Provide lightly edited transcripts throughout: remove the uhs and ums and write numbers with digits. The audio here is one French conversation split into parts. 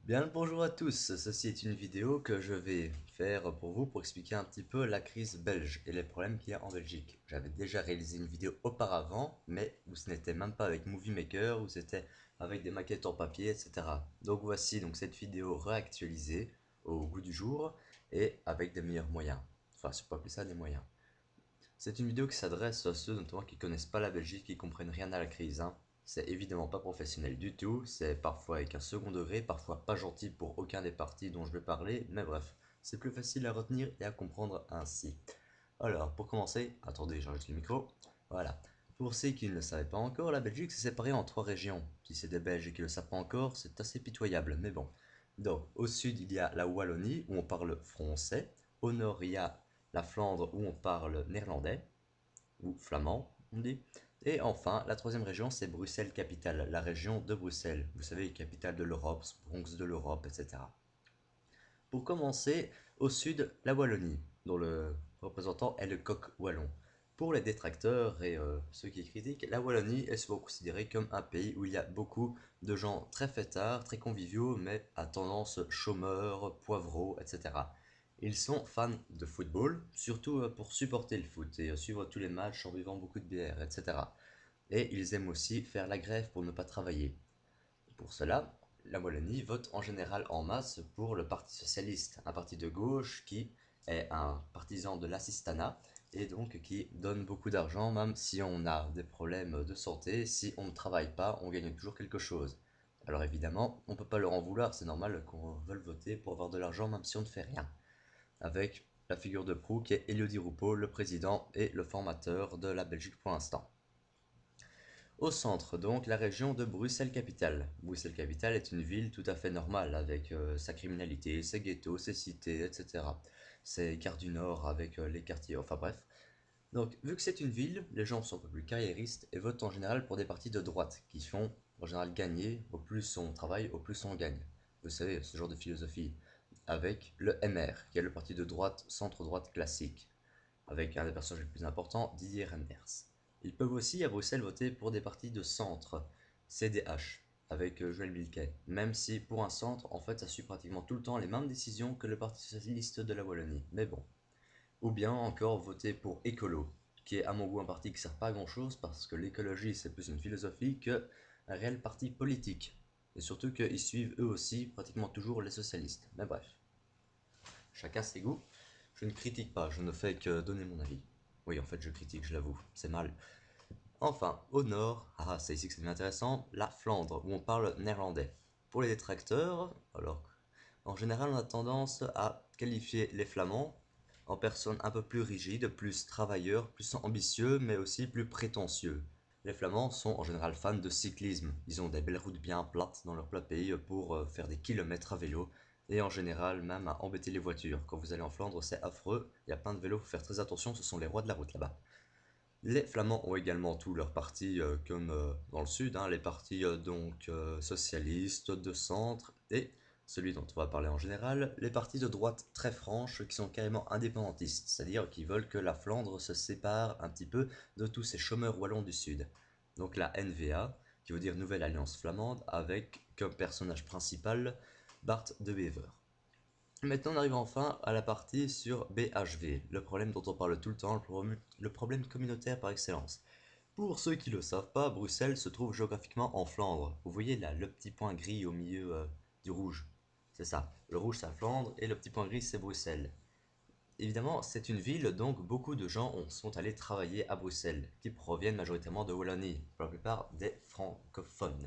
Bien le bonjour à tous, ceci est une vidéo que je vais faire pour vous pour expliquer un petit peu la crise belge et les problèmes qu'il y a en Belgique. J'avais déjà réalisé une vidéo auparavant, mais où ce n'était même pas avec Movie Maker, où c'était avec des maquettes en papier, etc. Donc voici donc cette vidéo réactualisée au goût du jour et avec des meilleurs moyens. Enfin, c'est pas plus ça, des moyens. C'est une vidéo qui s'adresse à ceux notamment qui connaissent pas la Belgique, qui comprennent rien à la crise, hein. C'est évidemment pas professionnel du tout, c'est parfois avec un second degré, parfois pas gentil pour aucun des partis dont je vais parler, mais bref, c'est plus facile à retenir et à comprendre ainsi. Alors, pour commencer, attendez, j'enregistre le micro. Voilà. Pour ceux qui ne le savaient pas encore, la Belgique s'est séparée en trois régions. Si c'est des Belges qui ne le savent pas encore, c'est assez pitoyable, mais bon. Donc, au sud, il y a la Wallonie, où on parle français. Au nord, il y a la Flandre, où on parle néerlandais, ou flamand, on dit. Et enfin, la troisième région, c'est Bruxelles-Capitale, la région de Bruxelles. Vous savez, capitale de l'Europe, Bronx de l'Europe, etc. Pour commencer, au sud, la Wallonie, dont le représentant est le coq wallon. Pour les détracteurs et ceux qui critiquent, la Wallonie est souvent considérée comme un pays où il y a beaucoup de gens très fêtards, très conviviaux, mais à tendance chômeurs, poivreaux, etc. Ils sont fans de football, surtout pour supporter le foot et suivre tous les matchs en buvant beaucoup de bière, etc. Et ils aiment aussi faire la grève pour ne pas travailler. Pour cela, la Wallonie vote en général en masse pour le Parti socialiste, un parti de gauche qui est un partisan de l'assistanat et donc qui donne beaucoup d'argent même si on a des problèmes de santé, si on ne travaille pas, on gagne toujours quelque chose. Alors évidemment, on ne peut pas leur en vouloir, c'est normal qu'on veuille voter pour avoir de l'argent même si on ne fait rien. Avec la figure de proue qui est Elodie Roupeau, le président et le formateur de la Belgique pour l'instant. Au centre, donc, la région de Bruxelles-Capitale. Bruxelles-Capitale est une ville tout à fait normale avec sa criminalité, ses ghettos, ses cités, etc. Ses gares du Nord avec les quartiers, enfin bref. Donc, vu que c'est une ville, les gens sont un peu plus carriéristes et votent en général pour des partis de droite qui font en général gagner. Au plus on travaille, au plus on gagne. Vous savez, ce genre de philosophie. Avec le MR, qui est le parti de droite, centre-droite classique avec un des personnages les plus importants, Didier Reynders. Ils peuvent aussi à Bruxelles voter pour des partis de centre, CDH, avec Joël Milquet, même si pour un centre, en fait, ça suit pratiquement tout le temps les mêmes décisions que le Parti Socialiste de la Wallonie, mais bon. Ou bien encore voter pour Écolo, qui est à mon goût un parti qui sert pas à grand chose parce que l'écologie c'est plus une philosophie que un réel parti politique. Et surtout qu'ils suivent eux aussi pratiquement toujours les socialistes. Mais bref. Chacun ses goûts. Je ne critique pas, je ne fais que donner mon avis. Oui, en fait, je critique, je l'avoue, c'est mal. Enfin, au nord, c'est ici que c'est intéressant, la Flandre, où on parle néerlandais. Pour les détracteurs, alors, en général, on a tendance à qualifier les Flamands en personnes un peu plus rigides, plus travailleurs, plus ambitieux, mais aussi plus prétentieux. Les Flamands sont en général fans de cyclisme. Ils ont des belles routes bien plates dans leur plat pays pour faire des kilomètres à vélo et en général même à embêter les voitures. Quand vous allez en Flandre, c'est affreux. Il y a plein de vélos, faut faire très attention, ce sont les rois de la route là-bas. Les Flamands ont également tous leurs partis comme dans le sud, hein, les partis socialistes, de centre et celui dont on va parler en général, les partis de droite très franches qui sont carrément indépendantistes, c'est-à-dire qui veulent que la Flandre se sépare un petit peu de tous ces chômeurs wallons du sud. Donc la NVA, qui veut dire Nouvelle Alliance Flamande, avec comme personnage principal Bart de Wever. Maintenant, on arrive enfin à la partie sur BHV, le problème dont on parle tout le temps, le problème communautaire par excellence. Pour ceux qui ne le savent pas, Bruxelles se trouve géographiquement en Flandre. Vous voyez là, le petit point gris au milieu du rouge. C'est ça. Le rouge, c'est Flandre et le petit point gris, c'est Bruxelles. Évidemment, c'est une ville, donc beaucoup de gens sont allés travailler à Bruxelles, qui proviennent majoritairement de Wallonie, pour la plupart des francophones.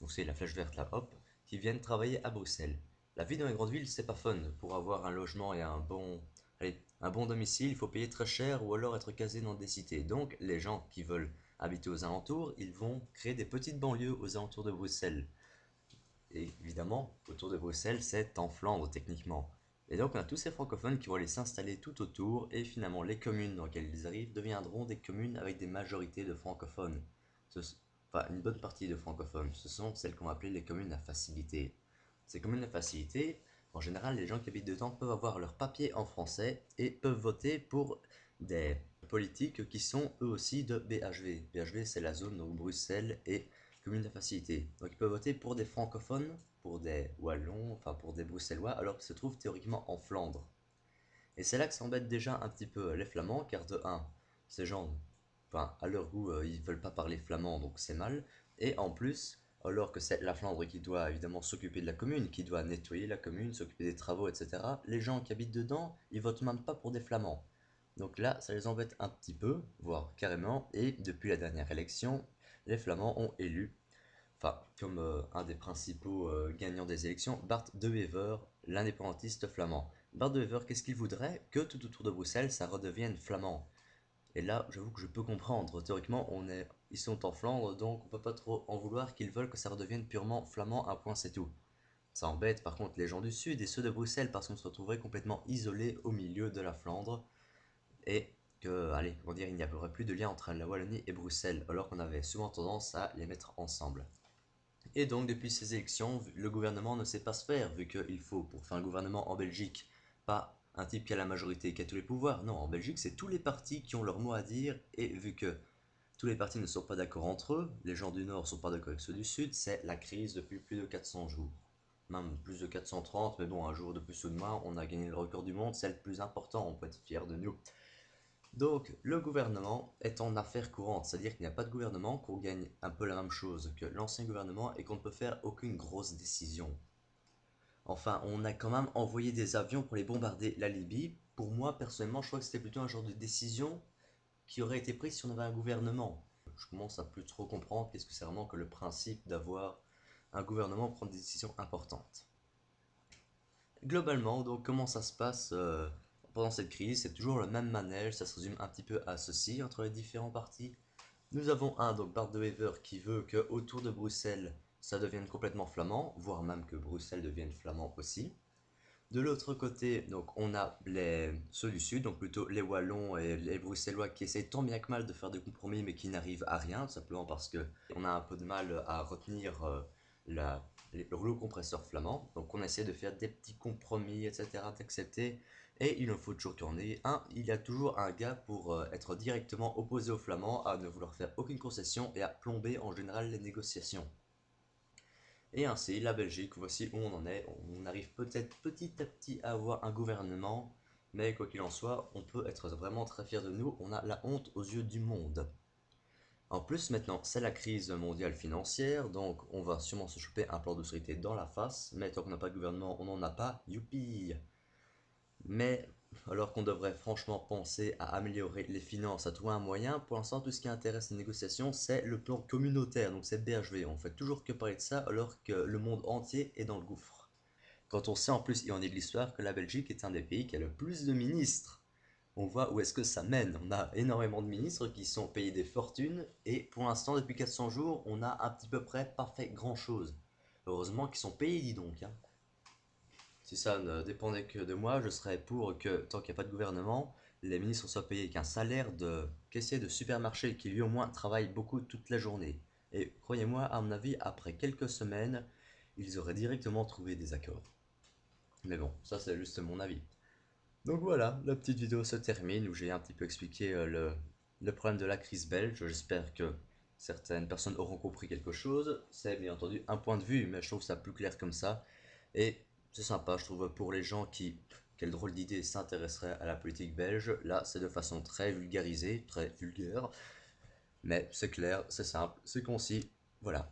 Donc c'est la flèche verte là, hop, qui viennent travailler à Bruxelles. La vie dans les grandes villes, c'est pas fun. Pour avoir un logement et un bon domicile, il faut payer très cher ou alors être casé dans des cités. Donc les gens qui veulent habiter aux alentours, ils vont créer des petites banlieues aux alentours de Bruxelles. Et évidemment, autour de Bruxelles, c'est en Flandre techniquement. Et donc on a tous ces francophones qui vont aller s'installer tout autour et finalement les communes dans lesquelles ils arrivent deviendront des communes avec des majorités de francophones. Enfin, une bonne partie de francophones. Ce sont celles qu'on va appeler les communes à facilité. Ces communes à facilité, en général, les gens qui habitent dedans peuvent avoir leur papier en français et peuvent voter pour des politiques qui sont eux aussi de BHV. BHV, c'est la zone où Bruxelles et commune de la facilité. Donc il peut voter pour des francophones, pour des wallons, enfin pour des bruxellois, alors qu'ils se trouvent théoriquement en Flandre. Et c'est là que ça embête déjà un petit peu les Flamands, car de un, ces gens, enfin, à leur goût, ils veulent pas parler flamand, donc c'est mal. Et en plus, alors que c'est la Flandre qui doit évidemment s'occuper de la commune, qui doit nettoyer la commune, s'occuper des travaux, etc., les gens qui habitent dedans, ils votent même pas pour des Flamands. Donc là, ça les embête un petit peu, voire carrément, et depuis la dernière élection, les Flamands ont élu, enfin, comme un des principaux gagnants des élections, Bart de Wever, l'indépendantiste flamand. Bart de Wever, qu'est-ce qu'il voudrait? Que tout autour de Bruxelles, ça redevienne flamand. Et là, j'avoue que je peux comprendre. Théoriquement, ils sont en Flandre, donc on peut pas trop en vouloir qu'ils veulent que ça redevienne purement flamand, un point c'est tout. Ça embête par contre les gens du Sud et ceux de Bruxelles parce qu'on se retrouverait complètement isolés au milieu de la Flandre et que, allez, comment dire, il n'y aurait plus de lien entre la Wallonie et Bruxelles, alors qu'on avait souvent tendance à les mettre ensemble. Et donc, depuis ces élections, le gouvernement ne sait pas se faire, vu qu'il faut, pour faire un gouvernement en Belgique, pas un type qui a la majorité et qui a tous les pouvoirs. Non, en Belgique, c'est tous les partis qui ont leur mot à dire, et vu que tous les partis ne sont pas d'accord entre eux, les gens du Nord ne sont pas d'accord avec ceux du Sud, c'est la crise depuis plus de 400 jours. Même plus de 430, mais bon, un jour de plus ou de moins, on a gagné le record du monde, c'est le plus important, on peut être fier de nous. Donc, le gouvernement est en affaire courante, c'est-à-dire qu'il n'y a pas de gouvernement, qu'on gagne un peu la même chose que l'ancien gouvernement et qu'on ne peut faire aucune grosse décision. Enfin, on a quand même envoyé des avions pour les bombarder la Libye. Pour moi, personnellement, je crois que c'était plutôt un genre de décision qui aurait été prise si on avait un gouvernement. Je commence à plus trop comprendre qu'est-ce que c'est vraiment que le principe d'avoir un gouvernement pour prendre des décisions importantes. Globalement, donc, comment ça se passe pendant cette crise? C'est toujours le même manège, ça se résume un petit peu à ceci entre les différents partis. Nous avons un, donc Bart de Wever, qui veut que autour de Bruxelles, ça devienne complètement flamand, voire même que Bruxelles devienne flamand aussi. De l'autre côté, donc on a ceux du sud, donc plutôt les Wallons et les Bruxellois qui essayent tant bien que mal de faire des compromis mais qui n'arrivent à rien, tout simplement parce que on a un peu de mal à retenir le rouleau compresseur flamand. Donc on essaie de faire des petits compromis, etc., d'accepter. Et il en faut toujours qu'il y en ait un. Il y a toujours un gars pour être directement opposé aux Flamands, à ne vouloir faire aucune concession et à plomber en général les négociations. Et ainsi, la Belgique, voici où on en est. On arrive peut-être petit à petit à avoir un gouvernement, mais quoi qu'il en soit, on peut être vraiment très fier de nous. On a la honte aux yeux du monde. En plus, maintenant, c'est la crise mondiale financière, donc on va sûrement se choper un plan d'austérité dans la face, mais tant qu'on n'a pas de gouvernement, on n'en a pas, youpi! Mais alors qu'on devrait franchement penser à améliorer les finances, à trouver un moyen, pour l'instant tout ce qui intéresse les négociations c'est le plan communautaire, donc c'est BHV. On fait toujours que parler de ça alors que le monde entier est dans le gouffre. Quand on sait en plus, et on est de l'histoire, que la Belgique est un des pays qui a le plus de ministres. On voit où est-ce que ça mène. On a énormément de ministres qui sont payés des fortunes et pour l'instant depuis 400 jours on a à petit peu près pas fait grand chose. Heureusement qu'ils sont payés, dis donc, hein. Si ça ne dépendait que de moi, je serais pour que, tant qu'il n'y a pas de gouvernement, les ministres soient payés qu'un salaire de caissier de supermarché qui lui au moins travaille beaucoup toute la journée. Et croyez-moi, à mon avis, après quelques semaines, ils auraient directement trouvé des accords. Mais bon, ça c'est juste mon avis. Donc voilà, la petite vidéo se termine où j'ai un petit peu expliqué le problème de la crise belge. J'espère que certaines personnes auront compris quelque chose. C'est bien entendu un point de vue, mais je trouve ça plus clair comme ça. Et c'est sympa, je trouve, pour les gens qui, quelle drôle d'idée, s'intéresseraient à la politique belge. Là, c'est de façon très vulgarisée, très vulgaire. Mais c'est clair, c'est simple, c'est concis. Voilà.